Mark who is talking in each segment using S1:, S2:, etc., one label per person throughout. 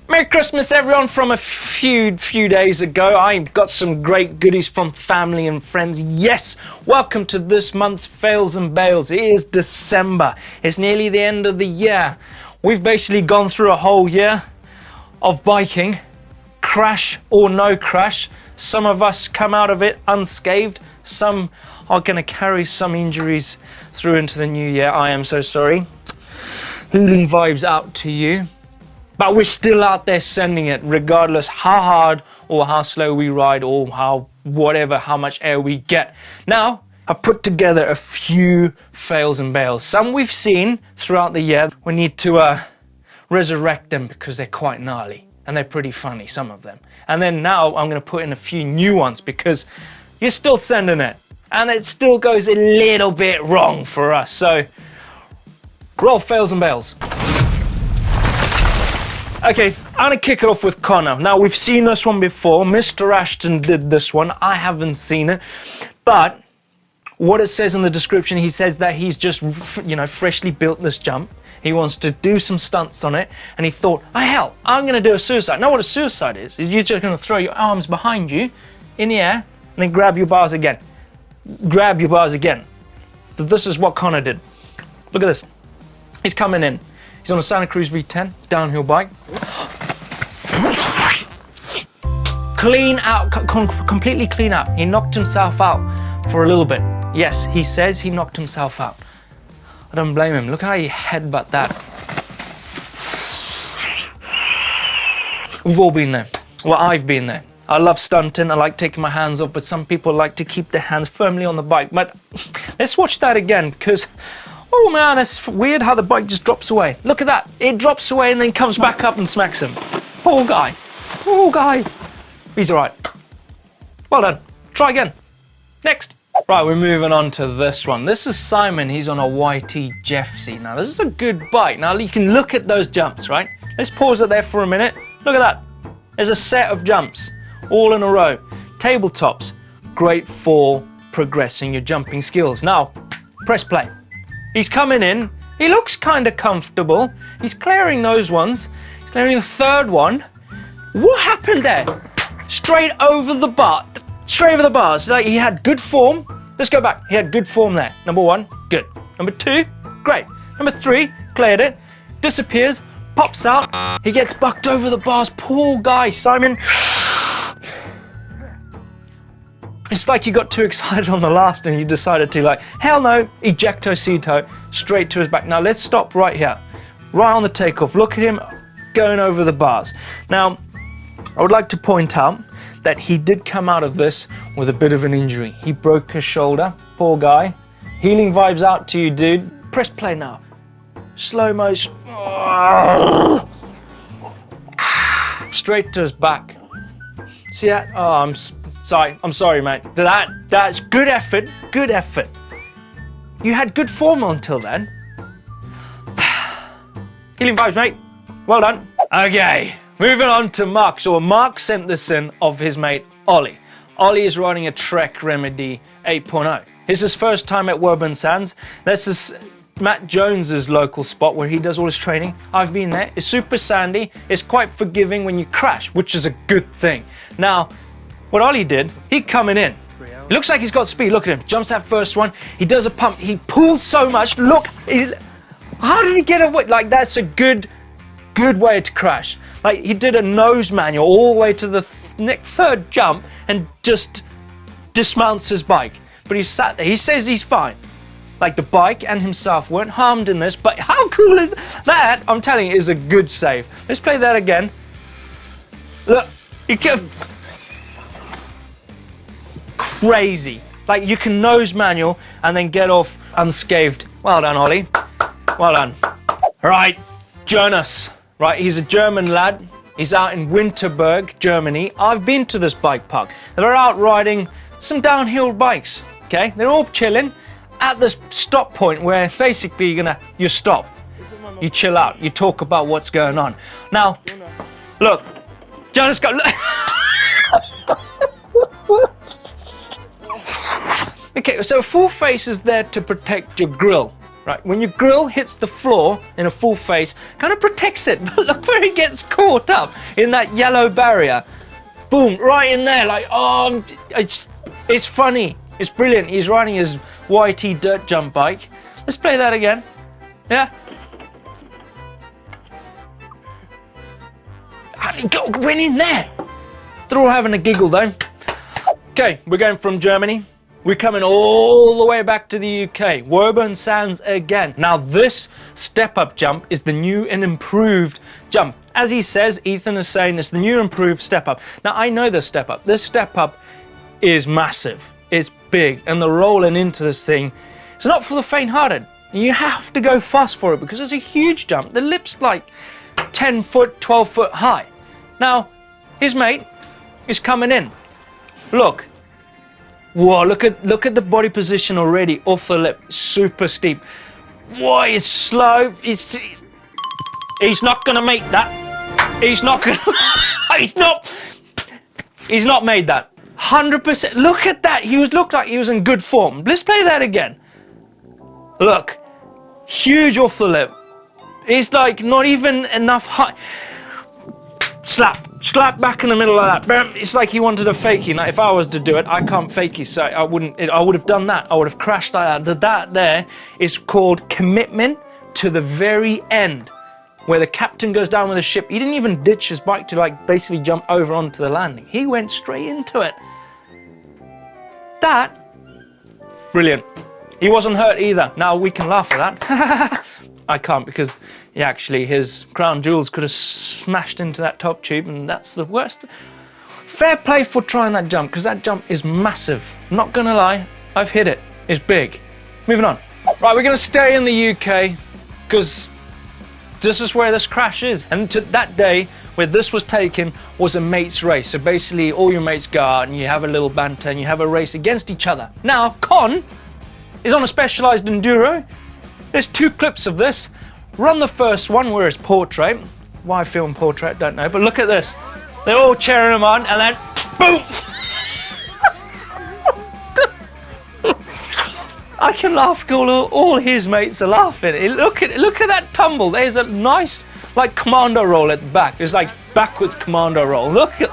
S1: Merry Christmas, everyone, from a few days ago. I got some great goodies from family and friends. Yes, welcome to this month's Fails and Bales. It is December. It's nearly the end of the year. We've basically gone through a whole year of biking, crash or no crash. Some of us come out of it unscathed. Some are going to carry some injuries through into the new year. I am so sorry. Healing vibes out to you. But we're still out there sending it, regardless how hard or how slow we ride or how much air we get. Now, I've put together a few fails and bales. Some we've seen throughout the year. We need to resurrect them because they're quite gnarly and they're pretty funny, some of them. And then now I'm going to put in a few new ones because you're still sending it and it still goes a little bit wrong for us. So, roll fails and bales. Okay, I'm going to kick it off with Connor. Now, we've seen this one before. Mr. Ashton did this one. I haven't seen it. But what it says in the description, he says that he's just, freshly built this jump. He wants to do some stunts on it. And he thought, oh, hell, I'm going to do a suicide. Now, what a suicide is you're just going to throw your arms behind you in the air and then grab your bars again. Grab your bars again. This is what Connor did. Look at this. He's coming in. He's on a Santa Cruz V10 downhill bike. Clean out, completely clean out. He knocked himself out for a little bit. Yes, he says he knocked himself out. I don't blame him. Look how he headbutt that. We've all been there. Well, I've been there. I love stunting. I like taking my hands off, but some people like to keep their hands firmly on the bike. But let's watch that again because, oh man, it's weird how the bike just drops away. Look at that. It drops away and then comes back up and smacks him. Poor guy. Poor guy. He's all right. Well done. Try again. Next. Right, we're moving on to this one. This is Simon. He's on a YT Jeffsy. Now, this is a good bike. Now, you can look at those jumps, right? Let's pause it there for a minute. Look at that. There's a set of jumps all in a row. Tabletops. Great for progressing your jumping skills. Now, press play. He's coming in. He looks kind of comfortable. He's clearing those ones. He's clearing the third one. What happened there? Straight over the bar. Straight over the bars. Like he had good form. Let's go back. He had good form there. Number one, good. Number two, great. Number three, cleared it. Disappears. Pops out. He gets bucked over the bars. Poor guy, Simon. It's like you got too excited on the last and you decided to hell no, ejecto-ceto, straight to his back. Now let's stop right here, right on the takeoff. Look at him going over the bars. Now, I would like to point out that he did come out of this with a bit of an injury. He broke his shoulder, poor guy. Healing vibes out to you, dude. Press play now. Slow motion. Straight to his back. See that? Oh, I'm sorry, mate. That's good effort. Good effort. You had good form until then. Healing vibes, mate. Well done. Okay, moving on to Mark. So Mark sent this in of his mate Ollie. Ollie is riding a Trek Remedy 8.0. It's his first time at Woburn Sands. This is Matt Jones's local spot where he does all his training. I've been there. It's super sandy. It's quite forgiving when you crash, which is a good thing. Now, what Ollie did, he coming in. It looks like he's got speed. Look at him. Jumps that first one. He does a pump. He pulls so much. Look. How did he get away? That's a good way to crash. He did a nose manual all the way to the third jump and just dismounts his bike. But he sat there. He says he's fine. The bike and himself weren't harmed in this. But how cool is that? I'm telling you, is a good save. Let's play that again. Look. He kept... Crazy. You can nose manual and then get off unscathed. Well done, Ollie. Well done. Right, Jonas. Right, he's a German lad. He's out in Winterberg, Germany. I've been to this bike park. They're out riding some downhill bikes. Okay, they're all chilling at this stop point where basically you stop, you chill out, you talk about what's going on. Now, look, Jonas, go. Look. Okay, so full face is there to protect your grill, Right, when your grill hits the floor in a full face, kind of protects it, but look where he gets caught up in that yellow barrier. Boom, right in there, like, oh, it's funny, it's brilliant. He's riding his YT dirt jump bike. Let's play that again, yeah? Went in there. They're all having a giggle though. Okay, we're going from Germany. We're coming all the way back to the UK. Woburn Sands again. Now this step-up jump is the new and improved jump. As he says, Ethan is saying it's the new improved step-up. Now I know this step-up. This step-up is massive. It's big. And the rolling into this thing, it's not for the faint-hearted. You have to go fast for it because it's a huge jump. The lip's like 10 foot, 12 foot high. Now, his mate is coming in. Look. Whoa, look at the body position already off the lip, super steep. Whoa, he's slow. He's not gonna make that. He's not gonna. He's not made that. 100%. Look at that. Looked like he was in good form. Let's play that again. Look, huge off the lip. It's like not even enough height. Slap back in the middle of that. It's like he wanted a fakie. Now, if I was to do it, I can't fakie, so I would have done that. I would have crashed that. That there is called commitment to the very end, where the captain goes down with the ship. He didn't even ditch his bike to like basically jump over onto the landing. He went straight into it. That, brilliant. He wasn't hurt either. Now we can laugh at that. I can't because his crown jewels could have smashed into that top tube, and that's the worst. Fair play for trying that jump because that jump is massive. I'm not gonna lie, I've hit it. It's big. Moving on. Right, we're gonna stay in the UK because this is where this crash is. And that day where this was taken was a mates race. So basically all your mates go out and you have a little banter and you have a race against each other. Now, Con is on a specialized enduro. There's 2 clips of this. Run the first one where it's portrait. Why film portrait, don't know, but look at this. They're all cheering him on and then boom! I can laugh because all his mates are laughing. Look at that tumble. There's a nice like commando roll at the back. It's like backwards commando roll. Look at,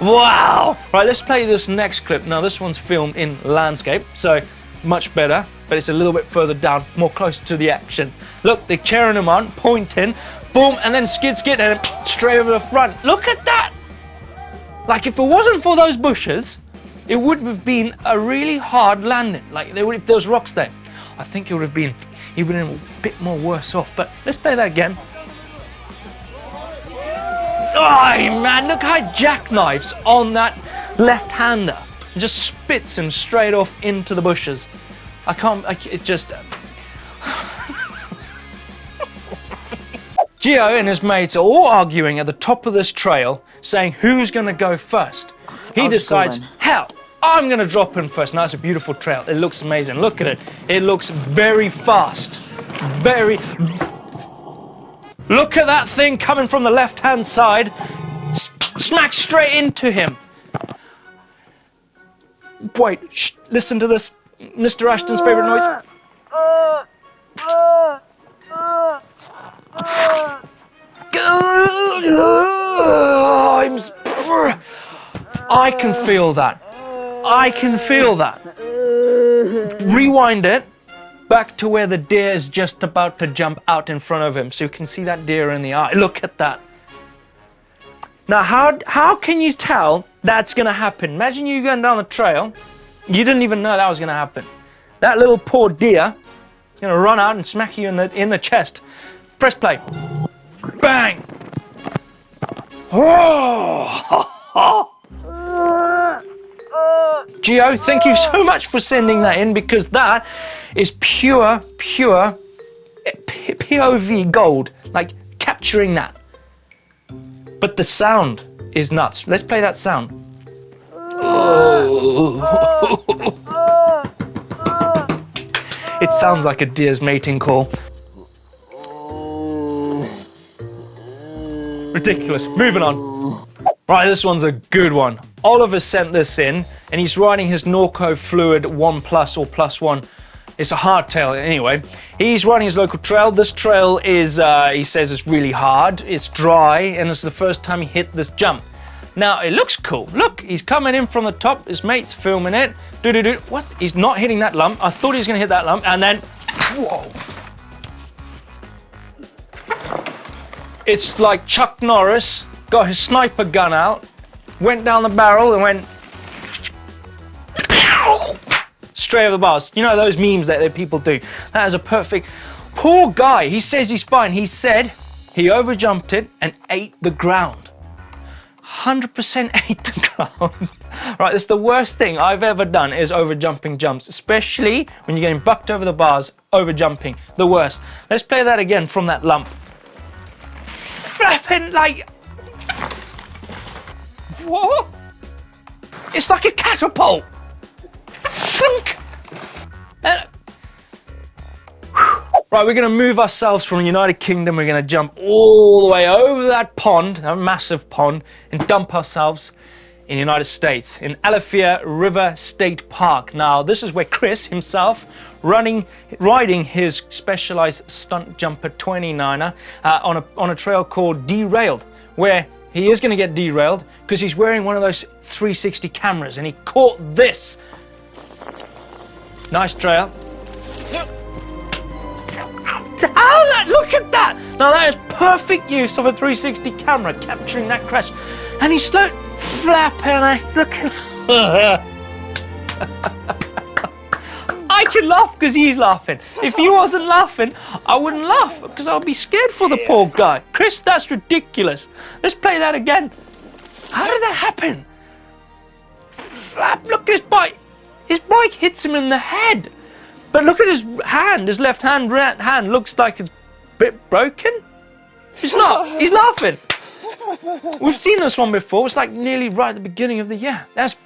S1: wow. Right, let's play this next clip. Now this one's filmed in landscape, so much better, but it's a little bit further down, more close to the action. Look, they're cheering him on, pointing, boom, and then skid, and straight over the front. Look at that! Like if it wasn't for those bushes, it would have been a really hard landing. Like if there was rocks there, I think he would have been a bit more worse off. But let's play that again. Oh man, look how jackknifes on that left-hander. Just spits him straight off into the bushes. It just... Gio and his mates are all arguing at the top of this trail, saying who's going to go first. He decides, hell, I'm going to drop in first. Now it's a beautiful trail. It looks amazing. Look at it. It looks very fast. Look at that thing coming from the left-hand side. Smack straight into him. Wait, shh, listen to this. Mr. Ashton's favourite noise. I can feel that. I can feel that. Rewind it back to where the deer is just about to jump out in front of him, so you can see that deer in the eye. Look at that. Now, how can you tell that's going to happen? Imagine you going down the trail. You didn't even know that was going to happen. That little poor deer is going to run out and smack you in the chest. Press play. Bang! Oh! Gio, thank you so much for sending that in because that is pure POV gold. Like capturing that. But the sound is nuts. Let's play that sound. It sounds like a deer's mating call. Ridiculous. Moving on. Right, this one's a good one. Oliver sent this in, and he's riding his Norco Fluid 1 Plus or Plus 1 It's a hardtail anyway. He's running his local trail. This trail is, he says it's really hard, it's dry, and it's the first time he hit this jump. Now, it looks cool. Look, he's coming in from the top, his mate's filming it. What? He's not hitting that lump. I thought he was gonna hit that lump, and then, whoa. It's like Chuck Norris got his sniper gun out, went down the barrel and went straight over the bars. You know those memes that people do? That is a perfect... Poor guy, he says he's fine. He said he overjumped it and ate the ground. 100% ate the ground. Right, it's the worst thing I've ever done is overjumping jumps, especially when you're getting bucked over the bars, overjumping, the worst. Let's play that again from that lump. Flipping like... What? It's like a catapult. Thunk. Right, we're going to move ourselves from the United Kingdom. We're going to jump all the way over that pond, a massive pond, and dump ourselves in the United States, in Alafia River State Park. Now, this is where Chris himself, riding his specialized stunt jumper 29er on a trail called Derailed, where he is going to get derailed because he's wearing one of those 360 cameras, and he caught this. Nice trail. Look at that! Now that is perfect use of a 360 camera capturing that crash. And he's slow flapping. Look at I can laugh because he's laughing. If he wasn't laughing, I wouldn't laugh because I'd be scared for the poor guy. Chris, that's ridiculous. Let's play that again. How did that happen? Flap, look at his bike. His bike hits him in the head. But look at his hand, his left hand looks like it's a bit broken. It's not, he's laughing. We've seen this one before, it's like nearly right at the beginning of the year. That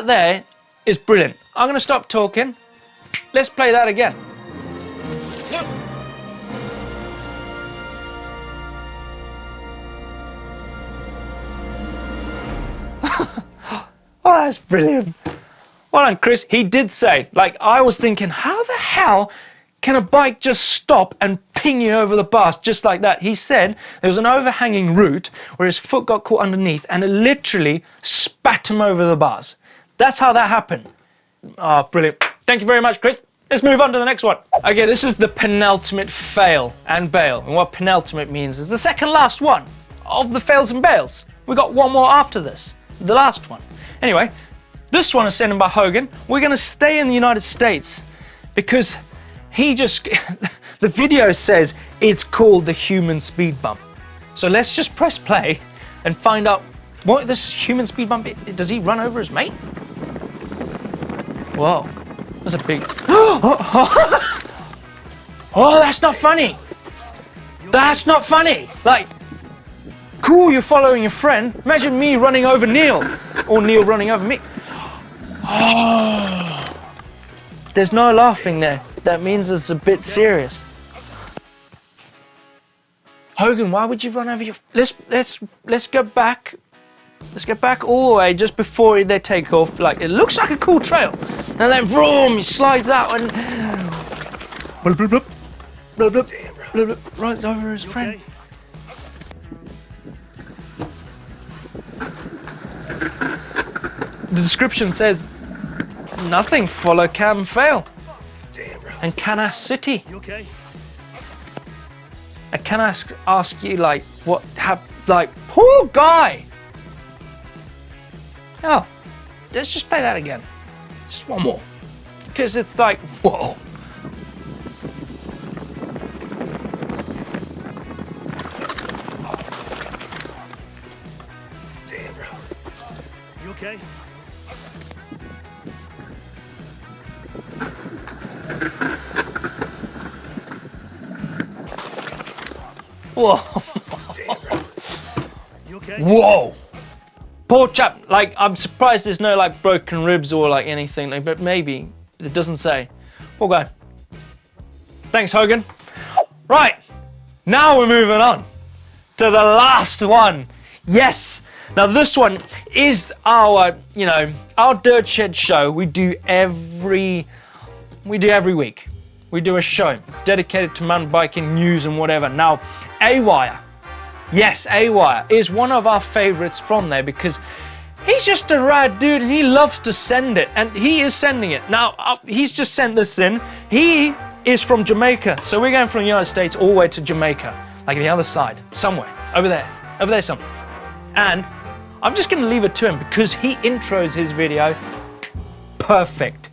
S1: there is brilliant. I'm gonna stop talking. Let's play that again. Oh, that's brilliant. Well done, Chris. He did say, like, I was thinking, how the hell can a bike just stop and ping you over the bars just like that? He said there was an overhanging route where his foot got caught underneath and it literally spat him over the bars. That's how that happened. Oh, brilliant. Thank you very much, Chris. Let's move on to the next one. Okay, this is the penultimate fail and bail. And what penultimate means is the second last one of the fails and bails. We got one more after this, the last one. Anyway, this one is sent in by Hogan. We're going to stay in the United States because he just, the video says it's called the human speed bump. So let's just press play and find out what this human speed bump is. Does he run over his mate? Whoa, that's a big, oh, that's not funny. That's not funny. Like, cool, you're following your friend. Imagine me running over Neil or Neil running over me. Oh, there's no laughing there. That means it's a bit serious. Hogan, why would you run over your... Let's go back. Let's get back all the way just before they take off. Like, it looks like a cool trail. And then, vroom, he slides out and... Blub, blub, blub. Blub, blub, blub, blub, runs over his friend. The description says, nothing, follow cam fail.
S2: Damn, bro.
S1: And can I city?
S2: You okay?
S1: I can ask you, like, what like, poor guy. Oh, let's just play that again. Just one more. Because it's like, whoa.
S2: Damn, bro. You okay?
S1: Whoa.
S2: Damn, bro. You okay?
S1: Whoa. Poor chap. Like, I'm surprised there's no, like, broken ribs or, like, anything. Like, but maybe. It doesn't say. Poor guy. Thanks, Hogan. Right. Now we're moving on to the last one. Yes. Now, this one is our, our Dirt Shed show we do every we do every week. We do a show dedicated to mountain biking news and whatever. Now, A-Wire. Yes, A-Wire is one of our favorites from there because he's just a rad dude and he loves to send it, and he is sending it. Now, he's just sent this in. He is from Jamaica, so we're going from the United States all the way to Jamaica, like the other side, somewhere, over there somewhere. And I'm just going to leave it to him because he intros his video perfect.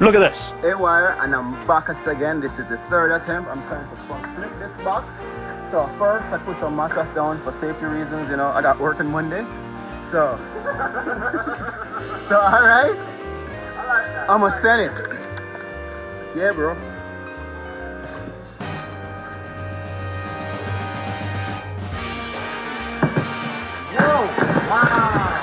S1: Look at this.
S3: A-Wire, and I'm back at it again. This is the third attempt. I'm trying to flip this box. So first I put some mattress down for safety reasons, you know, I got work on Monday. So alright. I'ma send it. Yeah, bro. Whoa! Wow!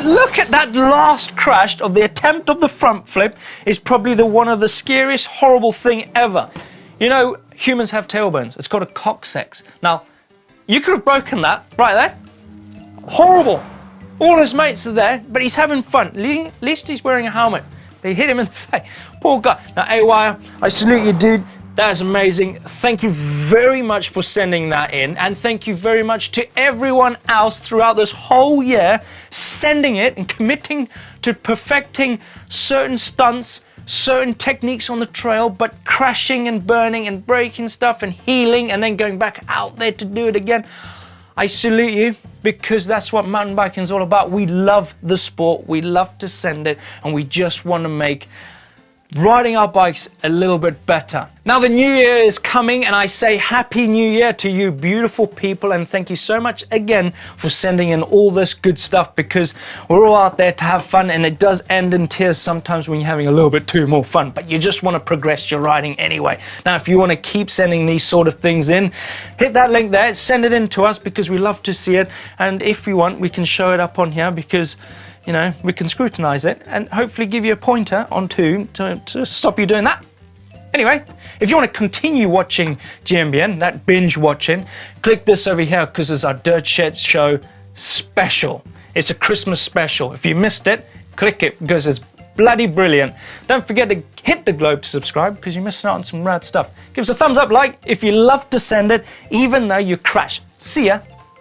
S1: Look at that last crash of the attempt of the front flip is probably one of the scariest, horrible thing ever. You know, humans have tailbones. It's called a coccyx. Now, you could have broken that right there. Horrible. All his mates are there, but he's having fun. At least he's wearing a helmet. They hit him in the face. Poor guy. Now, A-Wire, I salute you, dude. That is amazing. Thank you very much for sending that in, and thank you very much to everyone else throughout this whole year sending it and committing to perfecting certain stunts, certain techniques on the trail, but crashing and burning and breaking stuff and healing and then going back out there to do it again. I salute you because that's what mountain biking is all about. We love the sport, we love to send it, and we just want to make riding our bikes a little bit better. Now the new year is coming, and I say happy new year to you beautiful people, and thank you so much again for sending in all this good stuff, because we're all out there to have fun, and it does end in tears sometimes when you're having a little bit too more fun, but you just want to progress your riding anyway. Now if you want to keep sending these sort of things in, hit that link there, send it in to us because we love to see it, and if you want we can show it up on here because you know, we can scrutinize it and hopefully give you a pointer on to stop you doing that. Anyway, if you want to continue watching GMBN, that binge watching, click this over here because it's our Dirt Shed Show special. It's a Christmas special. If you missed it, click it because it's bloody brilliant. Don't forget to hit the globe to subscribe because you're missing out on some rad stuff. Give us a thumbs up, like if you love to send it, even though you crash. See ya.